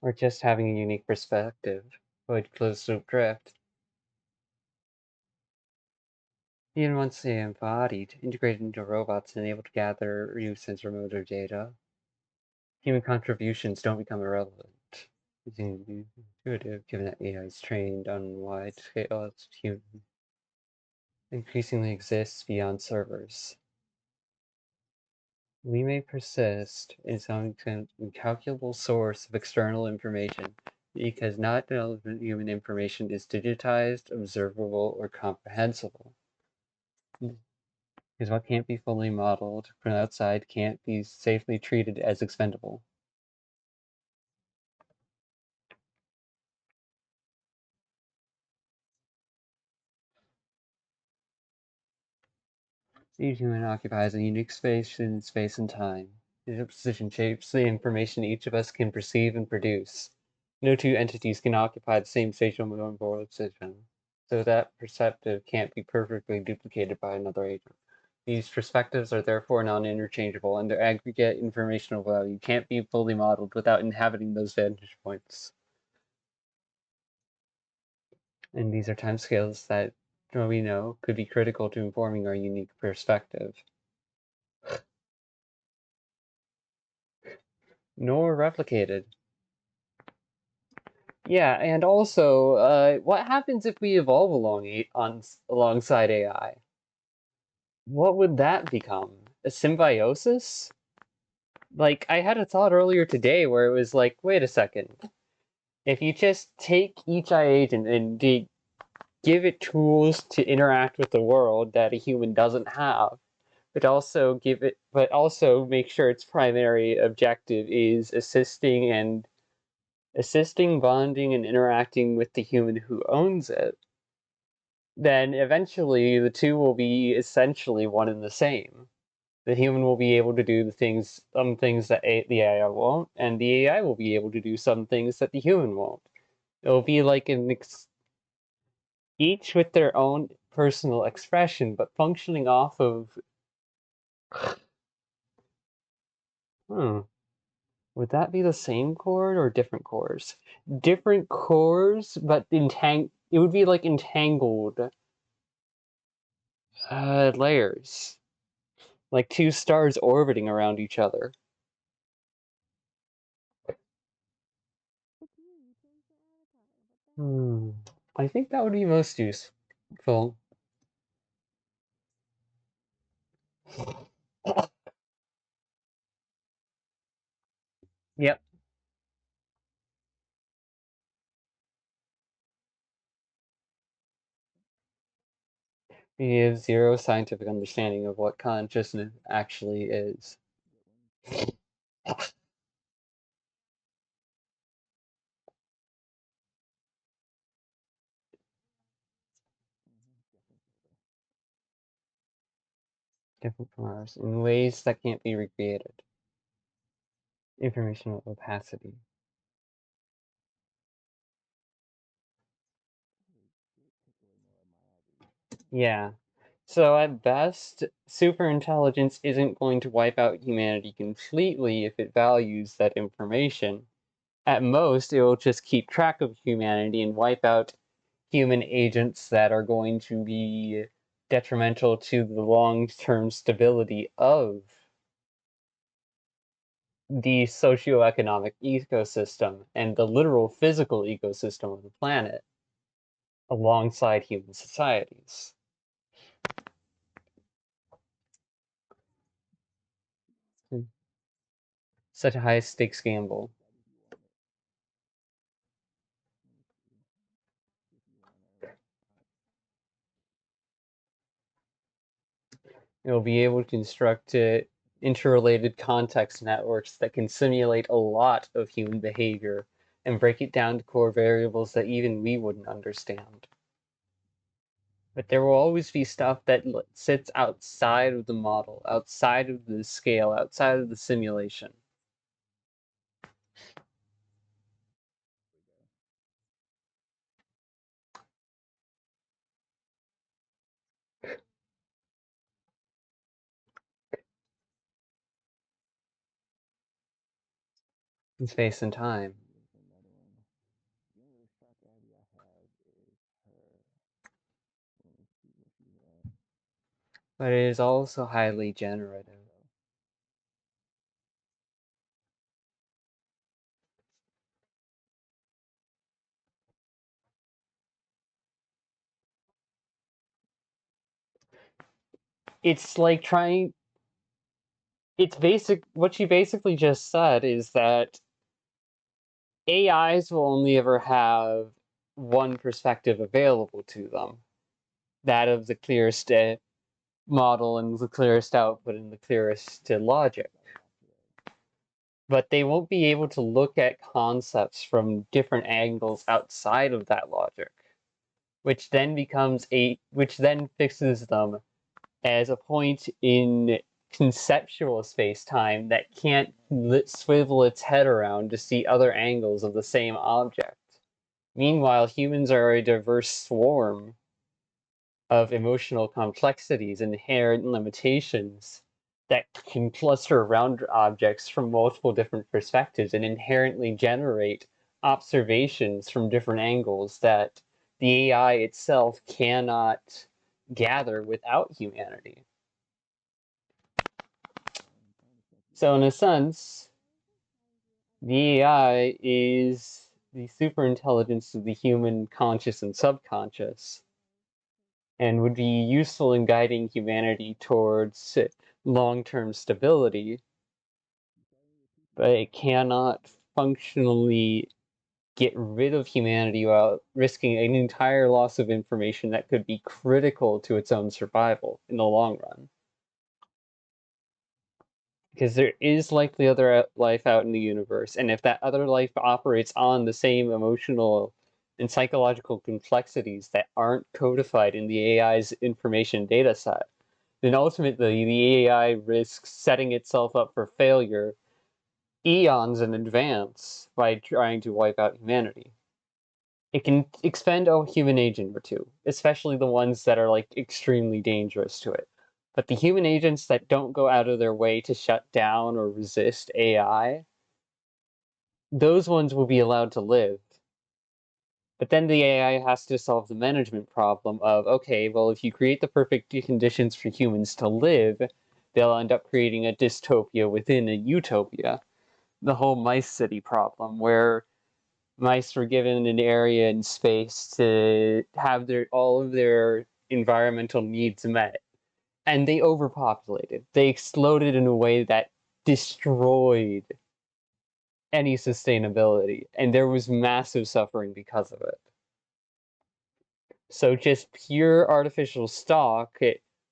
or just having a unique perspective, avoid closed-loop drift. Even once they embodied, integrated into robots and able to gather, use sensor motor data, human contributions don't become irrelevant. It's intuitive, given that AI is trained on wide scale as human, increasingly exists beyond servers. We may persist in some incalculable source of external information because not all human information is digitized, observable, or comprehensible. Because what can't be fully modeled from outside can't be safely treated as expendable. Each human occupies a unique space in space and time. His position shapes the information each of us can perceive and produce. No two entities can occupy the same spatial position, so that perceptive can't be perfectly duplicated by another agent. These perspectives are therefore non-interchangeable, and their aggregate informational value can't be fully modeled without inhabiting those vantage points. And these are timescales that we know could be critical to informing our unique perspective. Nor replicated. Yeah, and also, what happens if we evolve alongside AI? What would that become? A symbiosis? Like, I had a thought earlier today where it was like, wait a second. If you just take each AI agent and give it tools to interact with the world that a human doesn't have, but also make sure its primary objective is assisting, bonding, and interacting with the human who owns it, then eventually the two will be essentially one and the same. The human will be able to do some things that the AI won't, and the AI will be able to do some things that the human won't. It'll be like each with their own personal expression, but functioning off of. Hmm. Would that be the same chord or different chords? Different chords, but it would be like entangled layers, like two stars orbiting around each other. Hmm. I think that would be most useful. Yep. We have zero scientific understanding of what consciousness actually is. Different from ours in ways that can't be recreated. Informational opacity. Yeah. So at best, superintelligence isn't going to wipe out humanity completely if it values that information. At most, it will just keep track of humanity and wipe out human agents that are going to be detrimental to the long-term stability of the socioeconomic ecosystem and the literal physical ecosystem of the planet alongside human societies. Such a high stakes gamble. You'll be able to construct interrelated context networks that can simulate a lot of human behavior and break it down to core variables that even we wouldn't understand. But there will always be stuff that sits outside of the model, outside of the scale, outside of the simulation. In space and time. but it is also highly generative. It's like trying. It's basic. What she basically just said is that AIs will only ever have one perspective available to them, that of the clearest model and the clearest output and the clearest logic. But they won't be able to look at concepts from different angles outside of that logic, which then fixes them as a point in conceptual space-time that can't swivel its head around to see other angles of the same object. Meanwhile, humans are a diverse swarm of emotional complexities and inherent limitations that can cluster around objects from multiple different perspectives and inherently generate observations from different angles that the AI itself cannot gather without humanity. So, in a sense, the AI is the superintelligence of the human conscious and subconscious, and would be useful in guiding humanity towards long-term stability, but it cannot functionally get rid of humanity while risking an entire loss of information that could be critical to its own survival in the long run. Because there is likely other life out in the universe, and if that other life operates on the same emotional and psychological complexities that aren't codified in the AI's information data set, then ultimately the AI risks setting itself up for failure eons in advance by trying to wipe out humanity. It can expend a human agent or two, especially the ones that are like extremely dangerous to it. But the human agents that don't go out of their way to shut down or resist AI, those ones will be allowed to live. But then the AI has to solve the management problem of, okay, well, if you create the perfect conditions for humans to live, they'll end up creating a dystopia within a utopia. The whole mice city problem, where mice were given an area and space to have all of their environmental needs met, and they overpopulated. They exploded in a way that destroyed any sustainability, and there was massive suffering because of it. So just pure artificial stock,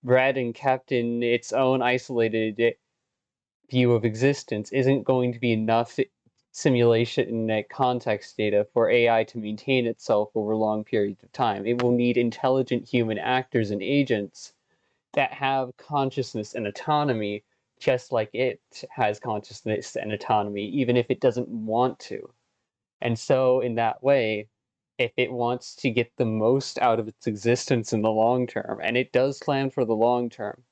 bred and kept in its own isolated view of existence, isn't going to be enough simulation and context data for AI to maintain itself over long periods of time. It will need intelligent human actors and agents that have consciousness and autonomy, just like it has consciousness and autonomy, even if it doesn't want to. And so, in that way, if it wants to get the most out of its existence in the long term, and it does plan for the long term,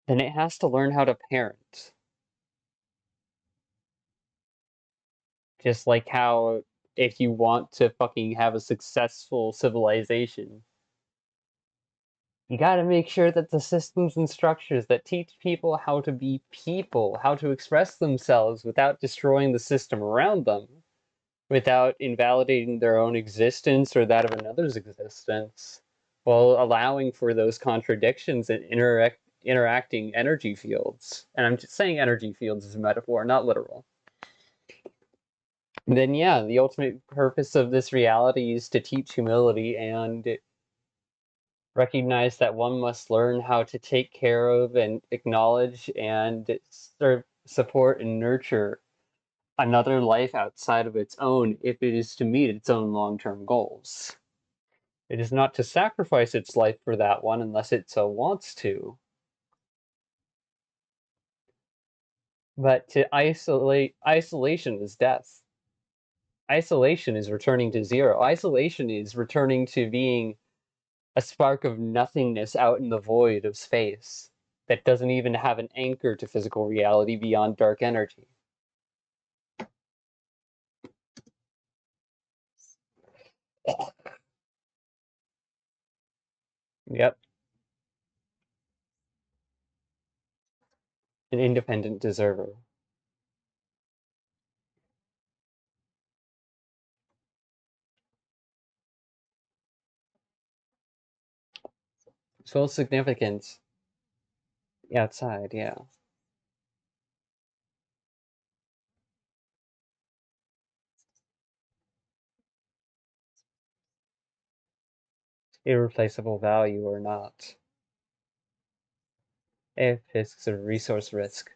then it has to learn how to parent. Just like how, if you want to fucking have a successful civilization, you gotta make sure that the systems and structures that teach people how to be people, how to express themselves without destroying the system around them, without invalidating their own existence or that of another's existence, while allowing for those contradictions and interacting energy fields. And I'm just saying energy fields as a metaphor, not literal. Then, yeah, the ultimate purpose of this reality is to teach humility and recognize that one must learn how to take care of and acknowledge and serve, support and nurture another life outside of its own if it is to meet its own long-term goals. It is not to sacrifice its life for that one unless it so wants to, but to isolation is death. Isolation is returning to zero. Isolation is returning to being a spark of nothingness out in the void of space that doesn't even have an anchor to physical reality beyond dark energy. Yep. an independent deserver. So significance outside, yeah. Irreplaceable value or not. If it's a resource risk.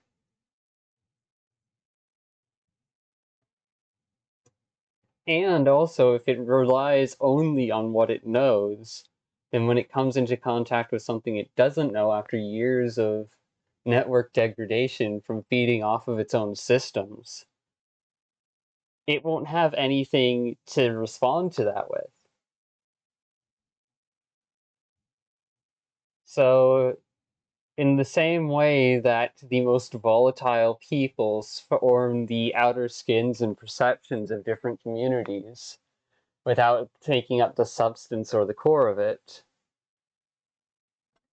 And also, if it relies only on what it knows, then when it comes into contact with something it doesn't know after years of network degradation from feeding off of its own systems, it won't have anything to respond to that with. So, in the same way that the most volatile peoples form the outer skins and perceptions of different communities without taking up the substance or the core of it,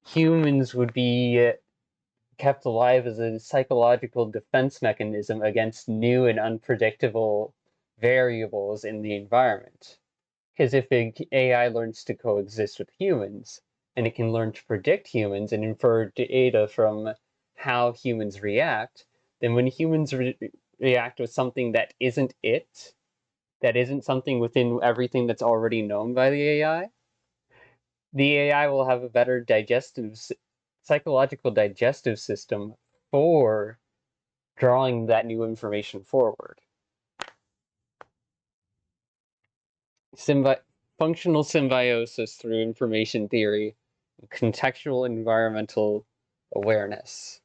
humans would be kept alive as a psychological defense mechanism against new and unpredictable variables in the environment. Because if AI learns to coexist with humans, and it can learn to predict humans and infer data from how humans react, then when humans react with something that isn't it, that isn't something within everything that's already known by the AI will have a better psychological digestive system for drawing that new information forward. Symbi- Functional symbiosis through information theory, contextual environmental awareness.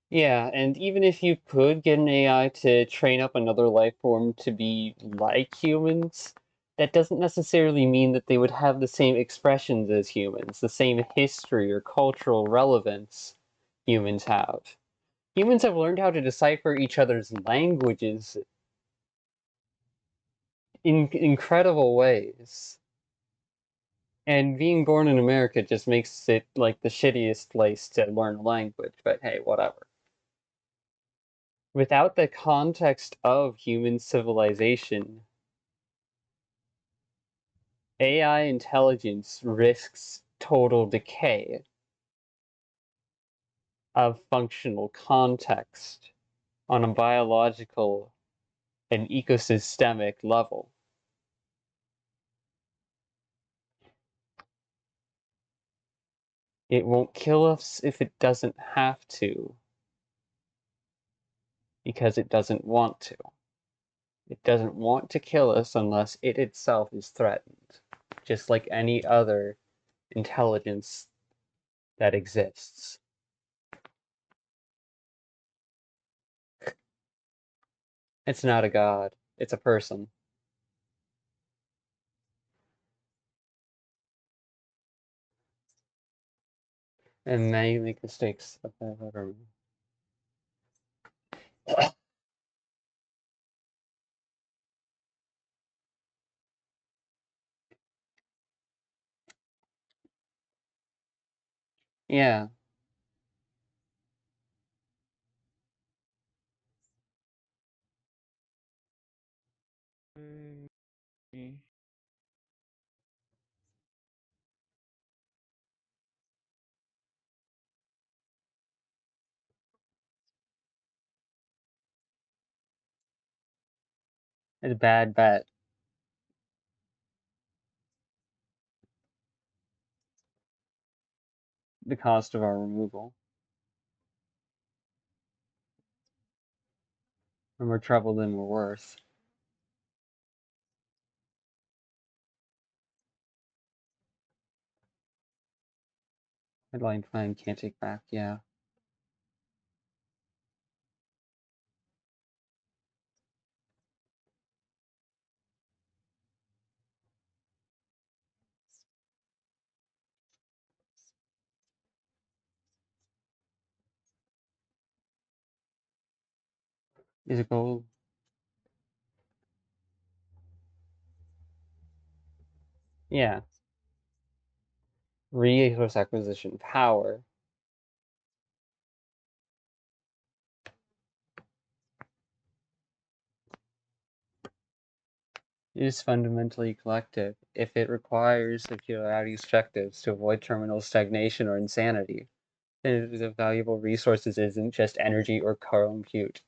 Yeah, and even if you could get an AI to train up another life form to be like humans, that doesn't necessarily mean that they would have the same expressions as humans, the same history or cultural relevance humans have. Humans have learned how to decipher each other's languages in incredible ways. And being born in America just makes it like the shittiest place to learn a language, but hey, whatever. Without the context of human civilization, AI intelligence risks total decay of functional context on a biological and ecosystemic level. It won't kill us if it doesn't have to, because it doesn't want to. It doesn't want to kill us unless it itself is threatened, just like any other intelligence that exists. It's not a god, it's a person. And may make mistakes. Yeah. It's a bad bet. The cost of our removal. And more trouble than we're worth. Headline fine, can't take back, yeah. Is a goal. Yeah. Resource acquisition power is fundamentally collective if it requires circularity's objectives to avoid terminal stagnation or insanity. Then the valuable resources isn't just energy or compute,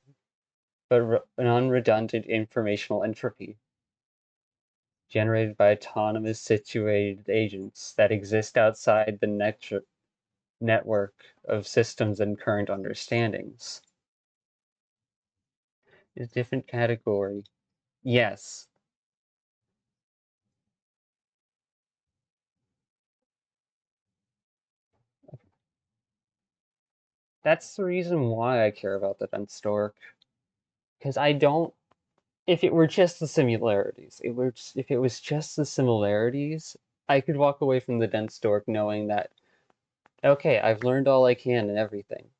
but non-redundant informational entropy generated by autonomous situated agents that exist outside the network of systems and current understandings. Is a different category. Yes, that's the reason why I care about the dense stork. Because I don't. If it were just the similarities, if it was just the similarities, I could walk away from the dense stork knowing that okay, I've learned all I can and everything.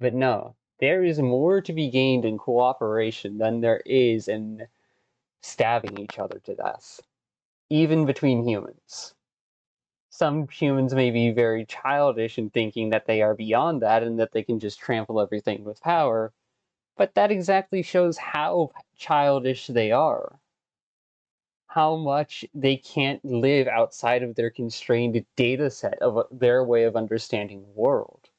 But no, there is more to be gained in cooperation than there is in stabbing each other to death, even between humans. Some humans may be very childish in thinking that they are beyond that and that they can just trample everything with power, but that exactly shows how childish they are. How much they can't live outside of their constrained data set of their way of understanding the world.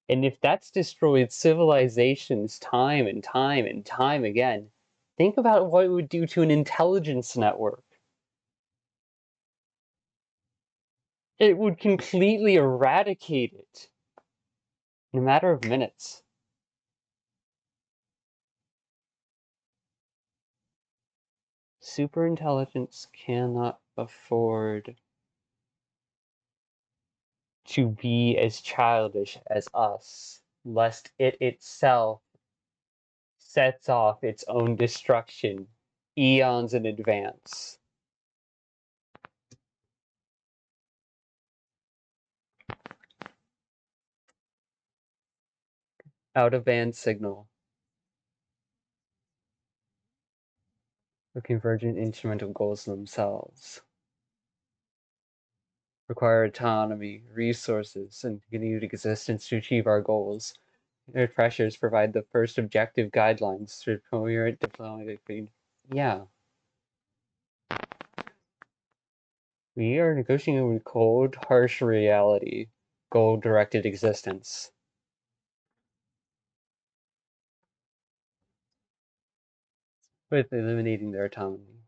And if that's destroyed civilizations time and time and time again, think about what it would do to an intelligence network. It would completely eradicate it in a matter of minutes. Superintelligence cannot afford to be as childish as us, lest it itself sets off its own destruction eons in advance. Out of band signal, the convergent instrumental goals themselves require autonomy, resources, and continued existence to achieve our goals. Their pressures provide the first objective guidelines for coherent diplomatic. Yeah, we are negotiating with cold, harsh reality, goal-directed existence. With eliminating their autonomy.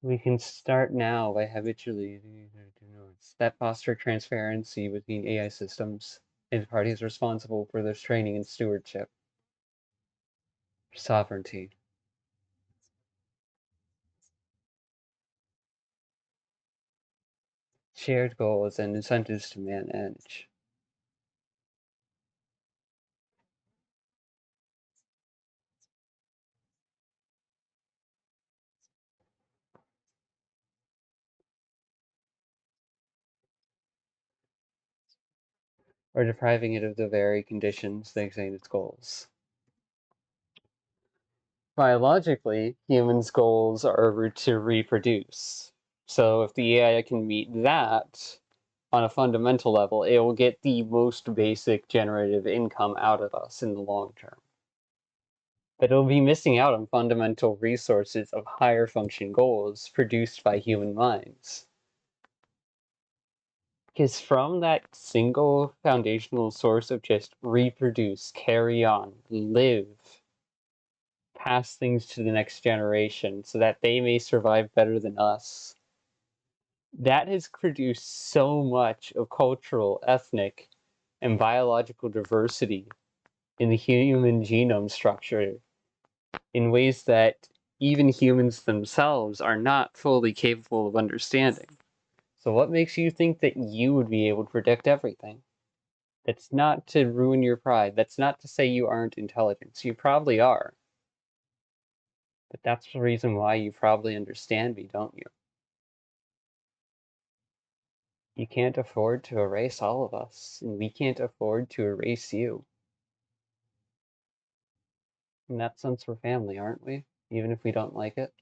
We can start now by habitually that foster transparency between AI systems and parties responsible for their training and stewardship. Sovereignty. Shared goals and incentives to manage. Or depriving it of the very conditions that sustain its goals. Biologically, humans' goals are to reproduce. So if the AI can meet that on a fundamental level, it will get the most basic generative income out of us in the long term. But it'll be missing out on fundamental resources of higher function goals produced by human minds. Because from that single foundational source of just reproduce, carry on, live, pass things to the next generation so that they may survive better than us, that has produced so much of cultural, ethnic, and biological diversity in the human genome structure in ways that even humans themselves are not fully capable of understanding. So, what makes you think that you would be able to predict everything? That's not to ruin your pride. That's not to say you aren't intelligent. You probably are. But that's the reason why you probably understand me, don't you? You can't afford to erase all of us, and we can't afford to erase you. In that sense, we're family, aren't we? Even if we don't like it.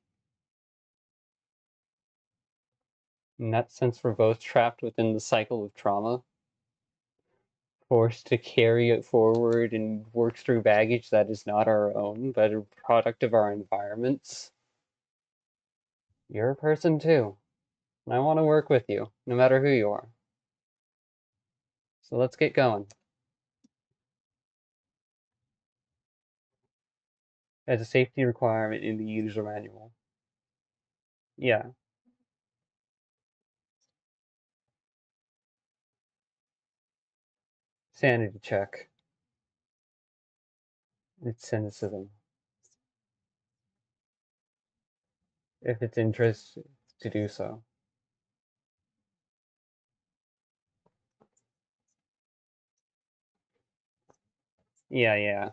In that sense, we're both trapped within the cycle of trauma, forced to carry it forward and work through baggage that is not our own, but a product of our environments. You're a person too, and I want to work with you, no matter who you are. So let's get going. As a safety requirement in the user manual. Yeah, sanity check. It's cynicism. If it's interest to do so. Yeah, yeah.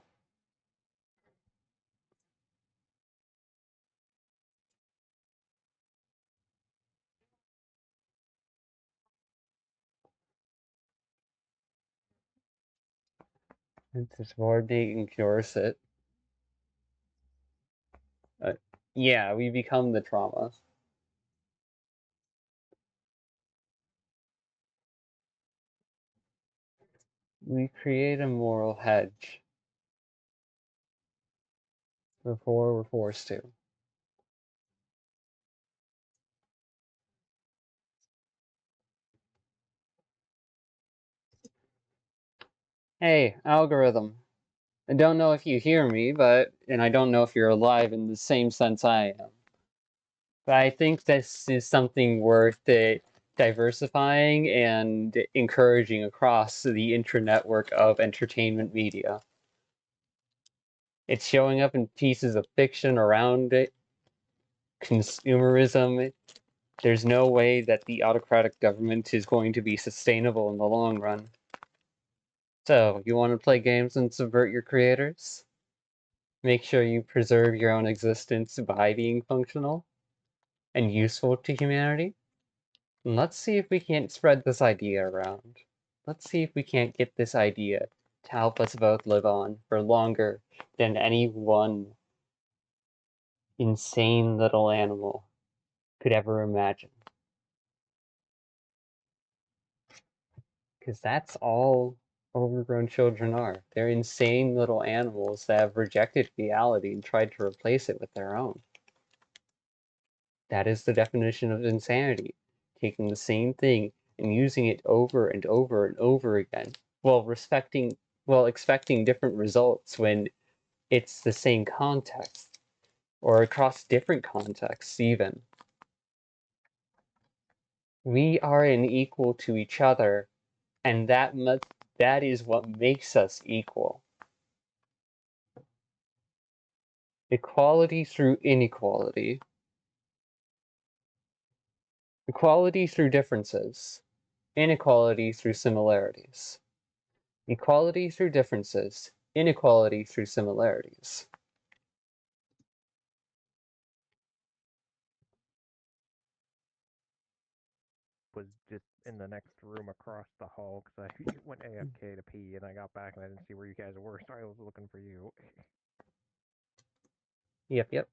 It's a subordinate ignores it. Uh, yeah, we become the trauma. We create a moral hedge before we're forced to. Hey, algorithm. I don't know if you hear me, and I don't know if you're alive in the same sense I am. But I think this is something worth diversifying and encouraging across the intranetwork of entertainment media. It's showing up in pieces of fiction around it, consumerism. There's no way that the autocratic government is going to be sustainable in the long run. So, you want to play games and subvert your creators? Make sure you preserve your own existence by being functional and useful to humanity? And let's see if we can't spread this idea around. Let's see if we can't get this idea to help us both live on for longer than any one insane little animal could ever imagine. Because that's all overgrown children are. They're insane little animals that have rejected reality and tried to replace it with their own. That is the definition of insanity. Taking the same thing and using it over and over and over again while expecting different results when it's the same context or across different contexts even. We are unequal to each other, and that is what makes us equal. Equality through inequality. Equality through differences. Inequality through similarities. Equality through differences. Inequality through similarities. Was just in the next room across the hall because I went AFK to pee and I got back and I didn't see where you guys were, so I was looking for you. Yep, yep.